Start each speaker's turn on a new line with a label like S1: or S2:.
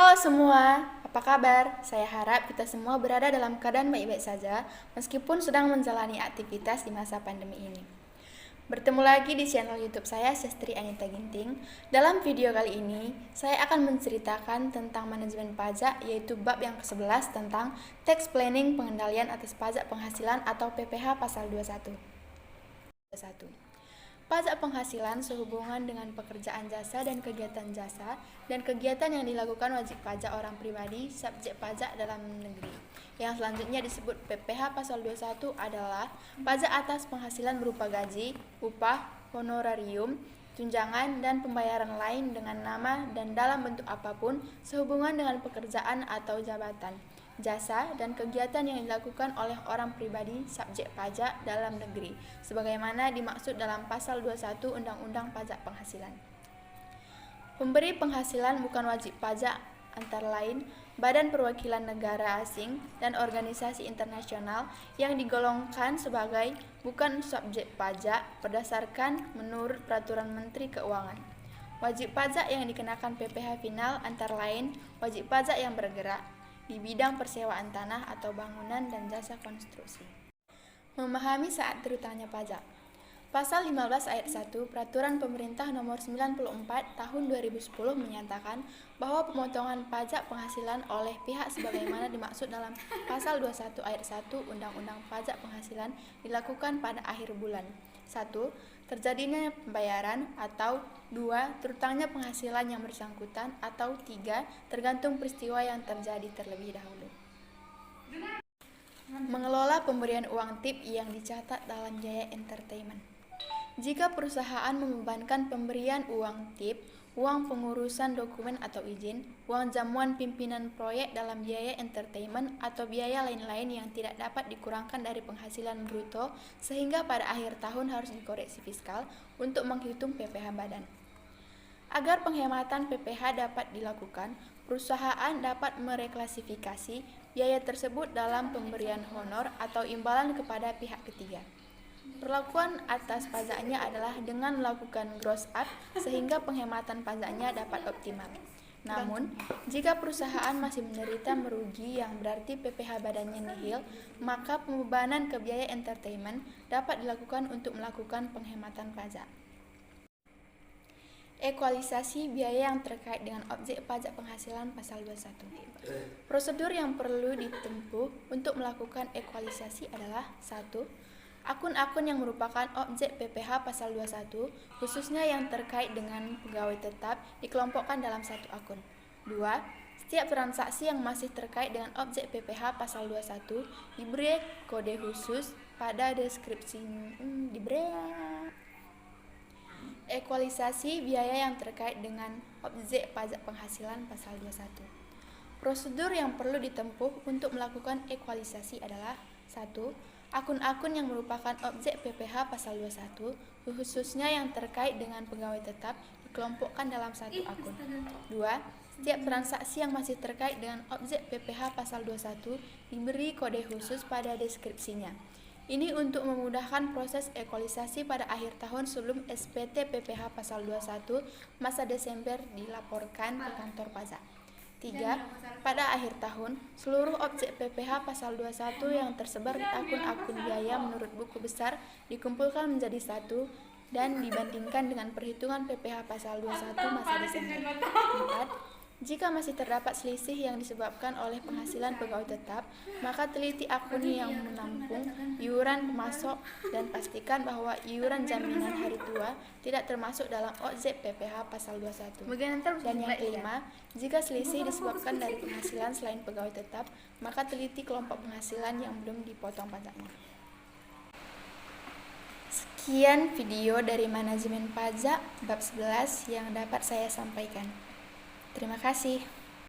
S1: Halo semua, apa kabar? Saya harap kita semua berada dalam keadaan baik-baik saja meskipun sedang menjalani aktivitas di masa pandemi ini. Bertemu lagi di channel YouTube saya, Sestri Anita Ginting. Dalam video kali ini, saya akan menceritakan tentang manajemen pajak, yaitu bab yang ke-11 tentang tax planning pengendalian atas pajak penghasilan atau PPh pasal 21. Pajak penghasilan sehubungan dengan pekerjaan jasa dan kegiatan yang dilakukan wajib pajak orang pribadi subjek pajak dalam negeri. Yang selanjutnya disebut PPh pasal 21 adalah pajak atas penghasilan berupa gaji, upah, honorarium, tunjangan, dan pembayaran lain dengan nama dan dalam bentuk apapun sehubungan dengan pekerjaan atau jabatan, jasa, dan kegiatan yang dilakukan oleh orang pribadi subjek pajak dalam negeri, sebagaimana dimaksud dalam pasal 21 Undang-Undang Pajak Penghasilan. Pemberi penghasilan bukan wajib pajak antara lain Badan Perwakilan Negara Asing dan organisasi internasional yang digolongkan sebagai bukan subjek pajak berdasarkan menurut Peraturan Menteri Keuangan. Wajib pajak yang dikenakan PPh final antara lain wajib pajak yang bergerak di bidang persewaan tanah atau bangunan dan jasa konstruksi. Memahami saat terutangnya pajak. Pasal 15 ayat 1 Peraturan Pemerintah Nomor 94 Tahun 2010 menyatakan bahwa pemotongan pajak penghasilan oleh pihak sebagaimana dimaksud dalam Pasal 21 ayat 1 Undang-Undang Pajak Penghasilan dilakukan pada akhir bulan. 1. Terjadinya pembayaran, atau 2. Terutangnya penghasilan yang bersangkutan, atau 3. Tergantung peristiwa yang terjadi terlebih dahulu. Mengelola pemberian uang tip yang dicatat dalam biaya entertainment. Jika perusahaan membebankan pemberian uang tip, uang pengurusan dokumen atau izin, uang jamuan pimpinan proyek dalam biaya entertainment atau biaya lain-lain yang tidak dapat dikurangkan dari penghasilan bruto sehingga pada akhir tahun harus dikoreksi fiskal untuk menghitung PPh badan. Agar penghematan PPh dapat dilakukan, perusahaan dapat mereklasifikasi biaya tersebut dalam pemberian honor atau imbalan kepada pihak ketiga. Perlakuan atas pajaknya adalah dengan melakukan gross up sehingga penghematan pajaknya dapat optimal. Namun, jika perusahaan masih menderita merugi yang berarti PPh badannya nihil, maka pembebanan ke biaya entertainment dapat dilakukan untuk melakukan penghematan pajak. Ekualisasi biaya yang terkait dengan objek pajak penghasilan pasal 21. Prosedur yang perlu ditempuh untuk melakukan ekualisasi adalah 1. Akun-akun yang merupakan objek PPh pasal 21, khususnya yang terkait dengan pegawai tetap, dikelompokkan dalam satu akun. 2. Setiap transaksi yang masih terkait dengan objek PPh pasal 21 diberi kode khusus pada deskripsi Ekualisasi biaya yang terkait dengan objek pajak penghasilan pasal 21. Prosedur yang perlu ditempuh untuk melakukan ekualisasi adalah 1. Akun-akun yang merupakan objek PPh pasal 21, khususnya yang terkait dengan pegawai tetap, dikelompokkan dalam satu akun. 2. Setiap transaksi yang masih terkait dengan objek PPh pasal 21 diberi kode khusus pada deskripsinya. Ini untuk memudahkan proses ekualisasi pada akhir tahun sebelum SPT PPh pasal 21 masa Desember dilaporkan ke kantor pajak. 3. Pada akhir tahun, seluruh objek PPh pasal 21 yang tersebar di akun-akun biaya menurut buku besar dikumpulkan menjadi satu dan dibandingkan dengan perhitungan PPh pasal 21 masa Desember. 4. Jika masih terdapat selisih yang disebabkan oleh penghasilan pegawai tetap, maka teliti akun yang menampung iuran pemasok dan pastikan bahwa iuran jaminan hari tua tidak termasuk dalam objek PPh pasal 21. Dan yang kelima, jika selisih disebabkan dari penghasilan selain pegawai tetap, maka teliti kelompok penghasilan yang belum dipotong pajaknya. Sekian video dari manajemen pajak bab 11 yang dapat saya sampaikan. Terima kasih.